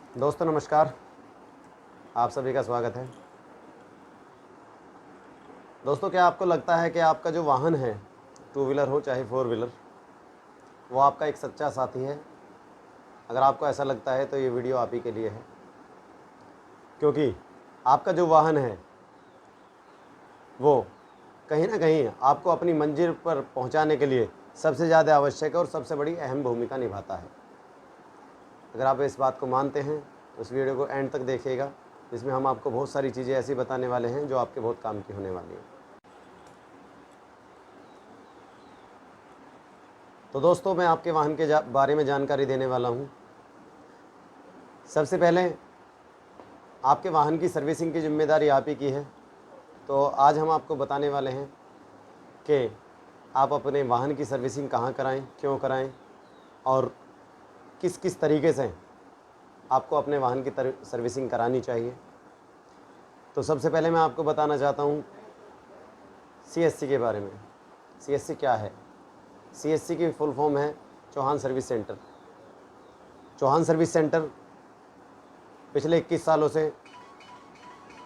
दोस्तों नमस्कार, आप सभी का स्वागत है। दोस्तों, क्या आपको लगता है कि आपका जो वाहन है, टू व्हीलर हो चाहे फोर व्हीलर, वो आपका एक सच्चा साथी है? अगर आपको ऐसा लगता है तो ये वीडियो आप ही के लिए है, क्योंकि आपका जो वाहन है वो कहीं ना कहीं आपको अपनी मंजिल पर पहुंचाने के लिए सबसे ज़्यादा आवश्यक और सबसे बड़ी अहम भूमिका निभाता है। अगर आप इस बात को मानते हैं तो इस वीडियो को एंड तक देखिएगा, जिसमें हम आपको बहुत सारी चीज़ें ऐसी बताने वाले हैं जो आपके बहुत काम की होने वाली हैं। तो दोस्तों, मैं आपके वाहन के बारे में जानकारी देने वाला हूँ। सबसे पहले आपके वाहन की सर्विसिंग की जिम्मेदारी आप ही की है। तो आज हम आपको बताने वाले हैं कि आप अपने वाहन की सर्विसिंग कहाँ कराएं, क्यों कराएं और किस किस तरीके से आपको अपने वाहन की सर्विसिंग करानी चाहिए। तो सबसे पहले मैं आपको बताना चाहता हूँ सीएससी के बारे में। सीएससी क्या है? सीएससी की फुल फॉर्म है Chauhan service centre. Chauhan service centre पिछले 21 सालों से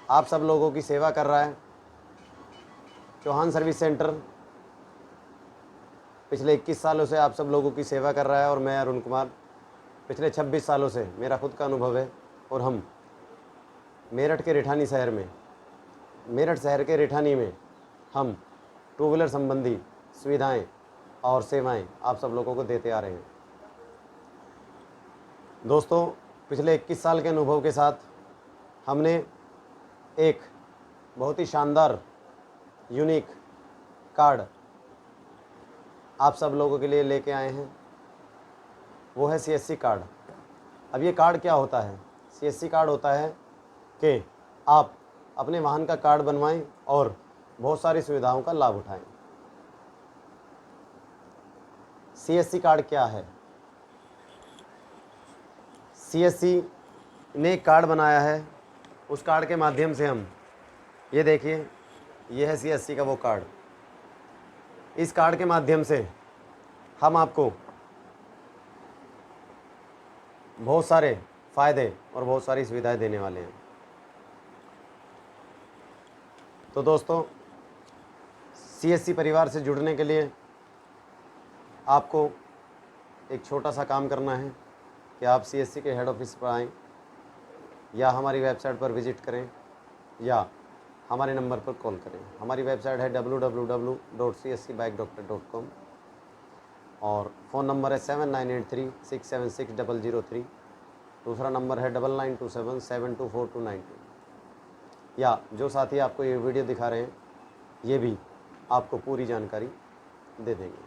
आप सब लोगों की सेवा कर रहा है। चौहान सर्विस सेंटर पिछले 21 सालों से आप सब लोगों की सेवा कर रहा है और मैं अरुण कुमार पिछले 26 सालों से, मेरा खुद का अनुभव है, और हम मेरठ के रिठानी शहर में, मेरठ शहर के रिठानी में हम टू व्हीलर संबंधी सुविधाएं और सेवाएं आप सब लोगों को देते आ रहे हैं। दोस्तों, पिछले 21 साल के अनुभव के साथ हमने एक बहुत ही शानदार यूनिक कार्ड आप सब लोगों के लिए लेके आए हैं। वो है सीएससी कार्ड। अब ये कार्ड क्या होता है? सीएससी कार्ड होता है कि आप अपने वाहन का कार्ड बनवाएं और बहुत सारी सुविधाओं का लाभ उठाएं। सीएससी कार्ड क्या है? सीएससी ने एक कार्ड बनाया है। उस कार्ड के माध्यम से हम, ये देखिए, ये है सीएससी का वो कार्ड। इस कार्ड के माध्यम से हम आपको बहुत सारे फ़ायदे और बहुत सारी सुविधाएं देने वाले हैं। तो दोस्तों, सीएससी परिवार से जुड़ने के लिए आपको एक छोटा सा काम करना है कि आप सीएससी के हेड ऑफिस पर आएँ या हमारी वेबसाइट पर विज़िट करें या हमारे नंबर पर कॉल करें। हमारी वेबसाइट है www.cscbikeDoctor.com और फ़ोन नंबर है 7983676003। दूसरा नंबर है 9927724292। या जो साथी आपको ये वीडियो दिखा रहे हैं, ये भी आपको पूरी जानकारी दे देंगे।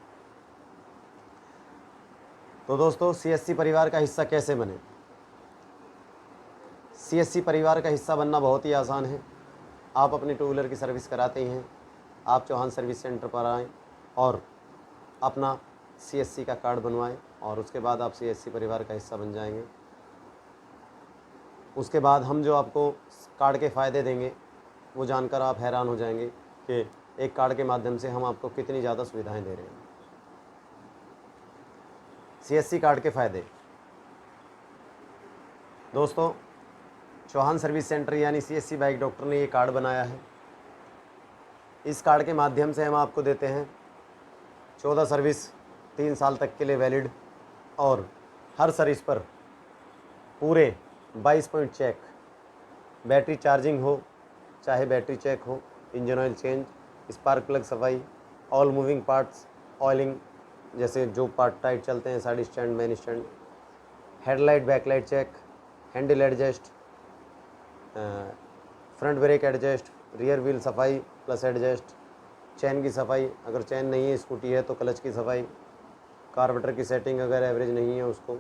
तो दोस्तों, सीएससी परिवार का हिस्सा कैसे बने? सीएससी परिवार का हिस्सा बनना बहुत ही आसान है। आप अपनी टू व्हीलर की सर्विस कराते ही हैं, आप चौहान सर्विस सेंटर पर आएँ और अपना सीएससी का कार्ड बनवाएं और उसके बाद आप सीएससी परिवार का हिस्सा बन जाएंगे। उसके बाद हम जो आपको कार्ड के फ़ायदे देंगे वो जानकर आप हैरान हो जाएंगे कि एक कार्ड के माध्यम से हम आपको कितनी ज़्यादा सुविधाएं दे रहे हैं। सीएससी कार्ड के फ़ायदे। दोस्तों, चौहान सर्विस सेंटर यानी सीएससी बाइक डॉक्टर ने ये कार्ड बनाया है। इस कार्ड के माध्यम से हम आपको देते हैं 14 सर्विस 3 साल तक के लिए वैलिड, और हर सर्विस पर पूरे 22 पॉइंट चेक, बैटरी चार्जिंग हो चाहे बैटरी चेक हो, engine oil change, spark plug सफाई, ऑल मूविंग पार्ट्स ऑयलिंग, जैसे जो पार्ट टाइट चलते हैं, side stand, main stand, headlight backlight check, handle adjust, front brake adjust, rear wheel सफाई plus adjust, chain की सफाई, अगर चैन नहीं है स्कूटी है तो क्लच की सफाई, कार्बोरेटर की सेटिंग अगर एवरेज नहीं है उसको,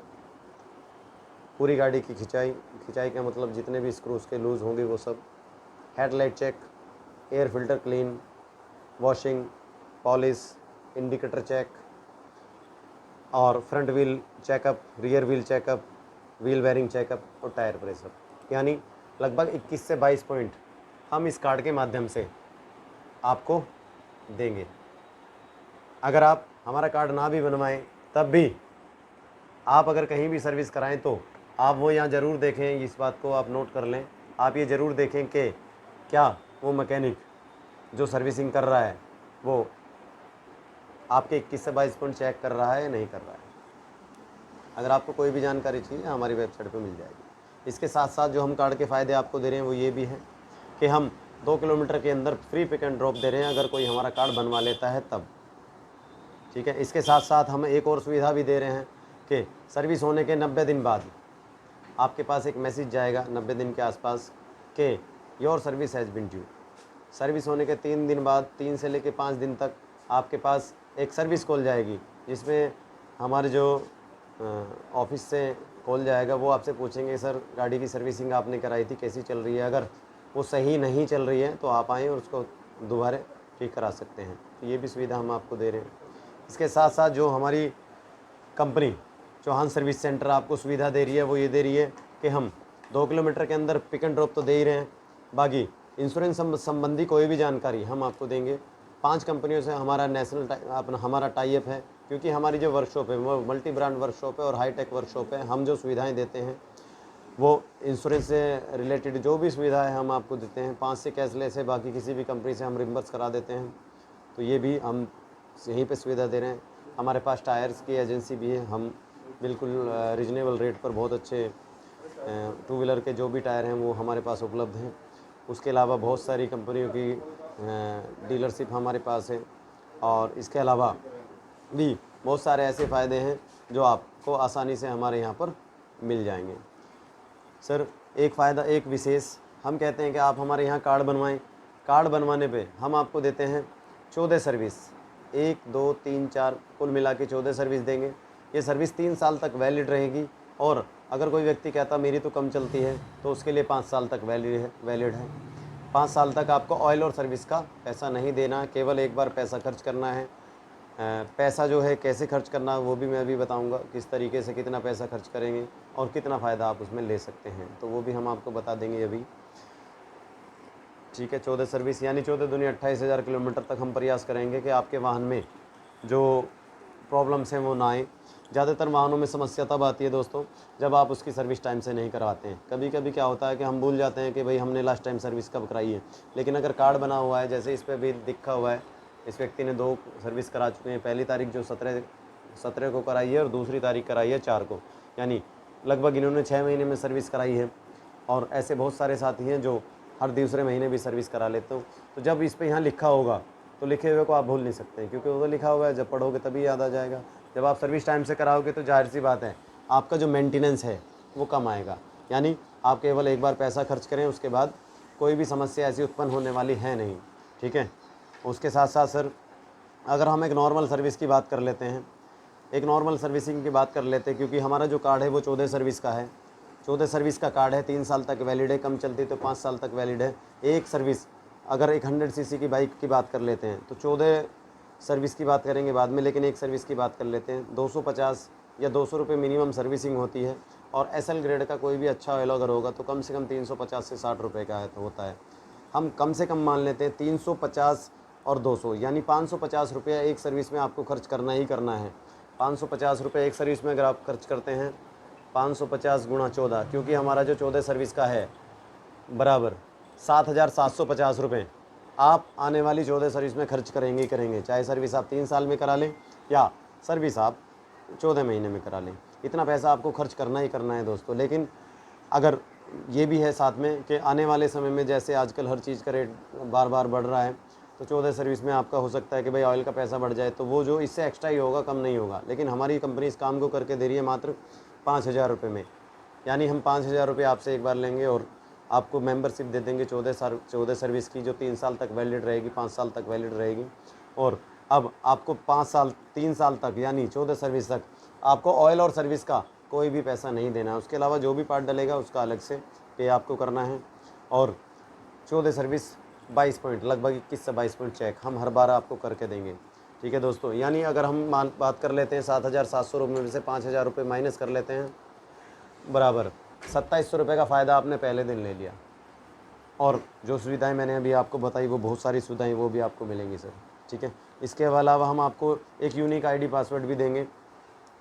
पूरी गाड़ी की खिंचाई, खिंचाई का मतलब जितने भी स्क्रू उसके लूज़ होंगे वो सब, headlight check, air filter clean, washing, polish, indicator check, और front wheel checkup, rear wheel checkup, wheel bearing checkup और टायर प्रेशर। यानी लगभग 21 से 22 पॉइंट हम इस कार्ड के माध्यम से आपको देंगे। अगर आप हमारा कार्ड ना भी बनवाएं तब भी आप अगर कहीं भी सर्विस कराएं तो आप वो यहाँ ज़रूर देखें, इस बात को आप नोट कर लें। आप ये ज़रूर देखें कि क्या वो मैकेनिक जो सर्विसिंग कर रहा है वो आपके 21 से 22 पॉइंट चेक कर रहा है या नहीं कर रहा है। अगर आपको कोई भी जानकारी चाहिए हमारी वेबसाइट पे मिल जाएगी। इसके साथ साथ जो हम कार्ड के फ़ायदे आपको दे रहे हैं वो ये भी है कि हम 2 किलोमीटर के अंदर फ्री पिक एंड ड्रॉप दे रहे हैं अगर कोई हमारा कार्ड बनवा लेता है तब। ठीक है, इसके साथ साथ हम एक और सुविधा भी दे रहे हैं कि सर्विस होने के 90 दिन बाद आपके पास एक मैसेज जाएगा 90 दिन के आसपास कि your service has been due. Service होने के 3 दिन बाद, 3 से लेकर 5 दिन तक आपके पास एक सर्विस कॉल जाएगी जिसमें हमारे जो ऑफिस से कॉल जाएगा, वो आपसे पूछेंगे सर गाड़ी की सर्विसिंग आपने कराई थी कैसी चल रही है। अगर वो सही नहीं चल रही है तो आप आएँ और उसको दोबारा ठीक करा सकते हैं। तो ये भी सुविधा हम आपको दे रहे हैं। इसके साथ साथ जो हमारी कंपनी चौहान सर्विस सेंटर आपको सुविधा दे रही है वो ये दे रही है कि हम 2 किलोमीटर के अंदर पिक एंड ड्रॉप तो दे ही रहे हैं, बाकी इंश्योरेंस संबंधी कोई भी जानकारी हम आपको देंगे। 5 कंपनियों से हमारा हमारा टाई अप है, क्योंकि हमारी जो वर्कशॉप है वो मल्टी ब्रांड वर्कशॉप है और हाईटेक वर्कशॉप है। हम जो सुविधाएं देते हैं वो इंश्योरेंस से रिलेटेड जो भी सुविधा है हम आपको देते हैं। 5 से कैशलेस है, बाकी किसी भी कंपनी से हम रिम्बर्स करा देते हैं। तो ये भी हम यहीं पे सुविधा दे रहे हैं। हमारे पास टायर्स की एजेंसी भी है, हम बिल्कुल रीजनेबल रेट पर बहुत अच्छे 2 व्हीलर के जो भी टायर हैं वो हमारे पास उपलब्ध हैं। उसके अलावा बहुत सारी कंपनियों की डीलरशिप हमारे पास है और इसके अलावा भी बहुत सारे ऐसे फ़ायदे हैं जो आपको आसानी से हमारे यहाँ पर मिल जाएंगे। सर एक फ़ायदा एक विशेष हम कहते हैं कि आप हमारे यहाँ कार्ड बनवाएं। कार्ड बनवाने पे हम आपको देते हैं 14 सर्विस, 1 2 3 4 कुल मिला के 14 सर्विस देंगे। ये सर्विस 3 साल तक वैलिड रहेगी और अगर कोई व्यक्ति कहता मेरी तो कम चलती है तो उसके लिए 5 साल तक वैलिड है। 5 साल तक आपको ऑयल और सर्विस का पैसा नहीं देना है, केवल एक बार पैसा खर्च करना है। पैसा जो है कैसे खर्च करना वो भी मैं अभी बताऊंगा, किस तरीके से कितना पैसा खर्च करेंगे और कितना फ़ायदा आप उसमें ले सकते हैं, तो वो भी हम आपको बता देंगे अभी। ठीक है, 14 सर्विस यानी 14 दूनी 28,000 किलोमीटर तक हम प्रयास करेंगे कि आपके वाहन में जो प्रॉब्लम्स हैं वो ना आए। ज़्यादातर वाहनों में समस्या तब आती है दोस्तों जब आप उसकी सर्विस टाइम से नहीं करवाते हैं। कभी कभी क्या होता है कि हम भूल जाते हैं कि भाई हमने लास्ट टाइम सर्विस कब कराई है, लेकिन अगर कार्ड बना हुआ है, जैसे इस पर भी लिखा हुआ है, इस व्यक्ति ने 2 सर्विस करा चुके हैं। पहली तारीख जो 17 को कराई है और दूसरी तारीख कराई है 4 को, यानी लगभग इन्होंने 6 महीने में सर्विस कराई है। और ऐसे बहुत सारे साथी हैं जो हर दूसरे महीने भी सर्विस करा लेते हो। तो जब इस पर यहाँ लिखा होगा तो लिखे हुए को आप भूल नहीं सकते, क्योंकि वो लिखा हुआ है, जब पढ़ोगे तभी याद आ जाएगा। जब आप सर्विस टाइम से कराओगे तो जाहिर सी बात है आपका जो मेंटेनेंस है वो कम आएगा, यानी आप केवल एक बार पैसा खर्च करें, उसके बाद कोई भी समस्या ऐसी उत्पन्न होने वाली है नहीं। ठीक है, उसके साथ साथ सर अगर हम एक नॉर्मल सर्विस की बात कर लेते हैं, एक नॉर्मल सर्विसिंग की बात कर लेते हैं, क्योंकि हमारा जो कार्ड है वो 14 सर्विस का है। 14 सर्विस का कार्ड है, 3 साल तक वैलिड है, कम चलती तो 5 साल तक वैलिड है। एक सर्विस अगर एक 100 सीसी की बाइक की बात कर लेते हैं तो 14 सर्विस की बात करेंगे बाद में, लेकिन एक सर्विस की बात कर लेते हैं। 250 या 200 रुपये मिनिमम सर्विसिंग होती है और SL ग्रेड का कोई भी अच्छा ऑयल अगर होगा तो कम से कम 350 से 60 रुपये का होता है। हम कम से कम मान लेते हैं 350 और 200 यानी 550 रुपये एक सर्विस में आपको खर्च करना ही करना है। 550 रुपये एक सर्विस में अगर आप खर्च करते हैं, 550 गुणा 14, क्योंकि हमारा जो 14 सर्विस का है बराबर 7,750 रुपये आप आने वाली 14 सर्विस में खर्च करेंगे ही करेंगे, चाहे सर्विस आप 3 साल में करा लें या सर्विस आप 14 महीने में करा लें। इतना पैसा आपको खर्च करना ही करना है दोस्तों। लेकिन अगर ये भी है साथ में कि आने वाले समय में जैसे आजकल हर चीज़ का रेट बार बार बढ़ रहा है, तो 14 सर्विस में आपका हो सकता है कि भाई ऑयल का पैसा बढ़ जाए, तो वो जो इससे एक्स्ट्रा ही होगा, कम नहीं होगा। लेकिन हमारी कंपनी इस काम को करके दे रही है मात्र 5,000 रुपये में, यानी हम 5,000 रुपये आपसे एक बार लेंगे और आपको मेंबरशिप दे देंगे 14 सर्विस की, जो 3 साल तक वैलिड रहेगी, 5 साल तक वैलिड रहेगी। और अब आपको 3 साल तक यानी 14 सर्विस तक आपको ऑयल और सर्विस का कोई भी पैसा नहीं देना है। उसके अलावा जो भी पार्ट डलेगा उसका अलग से पे आपको करना है। और 14 सर्विस 22 पॉइंट, लगभग 21 से 22 पॉइंट चेक हम हर बार आपको करके देंगे। ठीक है दोस्तों, यानी अगर हम बात कर लेते हैं 7,700 रुपये में से 5,000 रुपये माइनस कर लेते हैं, बराबर 2,700 रुपये का फ़ायदा आपने पहले दिन ले लिया। और जो सुविधाएं मैंने अभी आपको बताई वो बहुत सारी सुविधाएं वो भी आपको मिलेंगी सर। ठीक है, इसके अलावा हम आपको एक यूनिक ID पासवर्ड भी देंगे,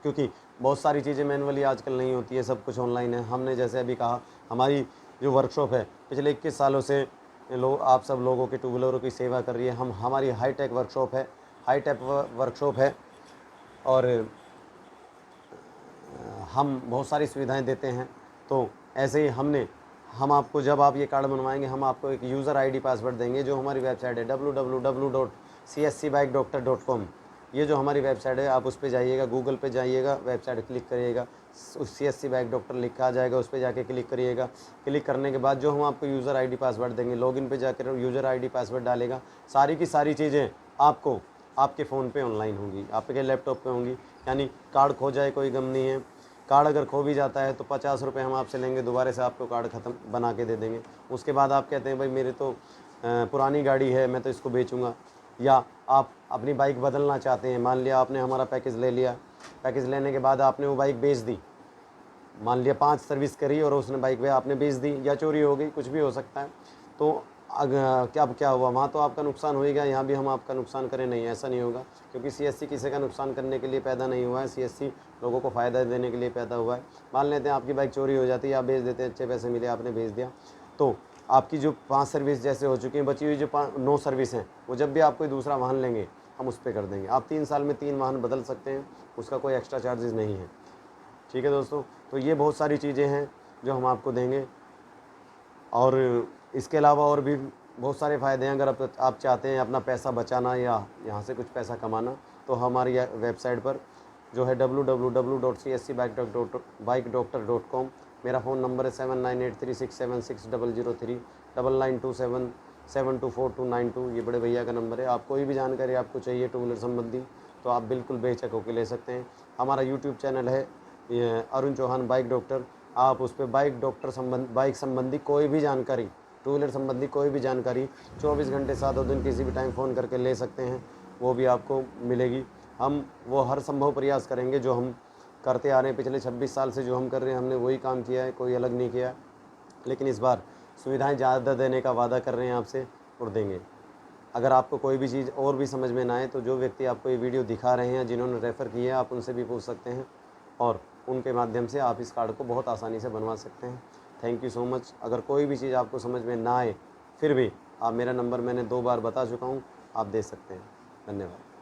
क्योंकि बहुत सारी चीज़ें मैनुअली आजकल नहीं होती है, सब कुछ ऑनलाइन है। हमने जैसे अभी कहा, हमारी जो वर्कशॉप है पिछले 21 सालों से लोग, आप सब लोगों के टू व्हीलरों की सेवा कर रही है। हमारी हाईटेक वर्कशॉप है, हाईटेक वर्कशॉप है, और हम बहुत सारी सुविधाएं देते हैं। तो ऐसे ही हम आपको, जब आप ये कार्ड बनवाएंगे, हम आपको एक यूज़र आईडी पासवर्ड देंगे, जो हमारी वेबसाइट है www.cscbike.com। ये जो हमारी वेबसाइट है, आप उस पर जाइएगा, गूगल पे जाइएगा, वेबसाइट क्लिक करिएगा, CSC बाइक डॉक्टर लिखा आ जाएगा, उस पर जाके क्लिक करिएगा। क्लिक करने के बाद जो हम आपको यूज़र आईडी पासवर्ड देंगे, लॉगिन पे जाकर यूज़र आईडी पासवर्ड डालेगा। सारी की सारी चीज़ें आपको आपके फ़ोन पे ऑनलाइन होंगी, आपके लैपटॉप पे होंगी। यानी कार्ड खो जाए कोई गम नहीं है। कार्ड अगर खो भी जाता है तो 50 रुपये हम आपसे लेंगे, दोबारा से आपको कार्ड ख़त्म बना के दे देंगे। उसके बाद आप कहते हैं भाई मेरे तो पुरानी गाड़ी है, मैं तो इसको बेचूंगा, या आप अपनी बाइक बदलना चाहते हैं। मान लिया आपने हमारा पैकेज ले लिया, पैकेज लेने के बाद आपने वो बाइक बेच दी, मान लिया 5 सर्विस करी और उसने बाइक पे आपने बेच दी, या चोरी हो गई, कुछ भी हो सकता है। तो क्या हुआ, वहाँ तो आपका नुकसान होएगा, यहाँ भी हम आपका नुकसान करें नहीं, ऐसा नहीं होगा। क्योंकि CSC किसी का नुकसान करने के लिए पैदा नहीं हुआ है, CSC लोगों को फ़ायदा देने के लिए पैदा हुआ है। मान लेते हैं आपकी बाइक चोरी हो जाती है, आप बेच देते हैं, अच्छे पैसे मिले, आपने बेच दिया, तो आपकी जो 5 सर्विस जैसे हो चुकी हैं, बची हुई जो 9 सर्विस हैं, वो जब भी आप कोई दूसरा वाहन लेंगे हम उस पर कर देंगे। आप 3 साल में 3 वाहन बदल सकते हैं, उसका कोई एक्स्ट्रा चार्जेस नहीं है। ठीक है दोस्तों, तो ये बहुत सारी चीज़ें हैं जो हम आपको देंगे, और इसके अलावा और भी बहुत सारे फ़ायदे हैं। अगर आप चाहते हैं अपना पैसा बचाना या यहाँ से कुछ पैसा कमाना, तो हमारी वेबसाइट पर जो है www.cscbike.com। मेरा फ़ोन नंबर है 7983676003, 9927724292। ये बड़े भैया का नंबर है। आप कोई भी जानकारी आपको चाहिए टू व्हीलर संबंधी, तो आप बिल्कुल बेझिझक होकर ले सकते हैं। हमारा यूट्यूब चैनल है अरुण चौहान बाइक डॉक्टर। आप उस पर बाइक संबंधी कोई भी जानकारी, टू व्हीलर संबंधी कोई भी जानकारी 24 घंटे 7 दिन किसी भी टाइम फ़ोन करके ले सकते हैं, वो भी आपको मिलेगी। हम वो हर संभव प्रयास करेंगे जो हम करते आ रहे हैं पिछले 26 साल से, जो हम कर रहे हैं, हमने वही काम किया है, कोई अलग नहीं किया। लेकिन इस बार सुविधाएं ज़्यादा देने का वादा कर रहे हैं आपसे, और देंगे। अगर आपको कोई भी चीज़ और भी समझ में ना आए, तो जो व्यक्ति आपको ये वीडियो दिखा रहे हैं, जिन्होंने रेफ़र किया है, आप उनसे भी पूछ सकते हैं, और उनके माध्यम से आप इस कार्ड को बहुत आसानी से बनवा सकते हैं। Thank you so much. अगर कोई भी चीज़ आपको समझ में ना आए, फिर भी आप मेरा नंबर मैंने 2 बार बता चुका हूँ, आप दे सकते हैं। धन्यवाद।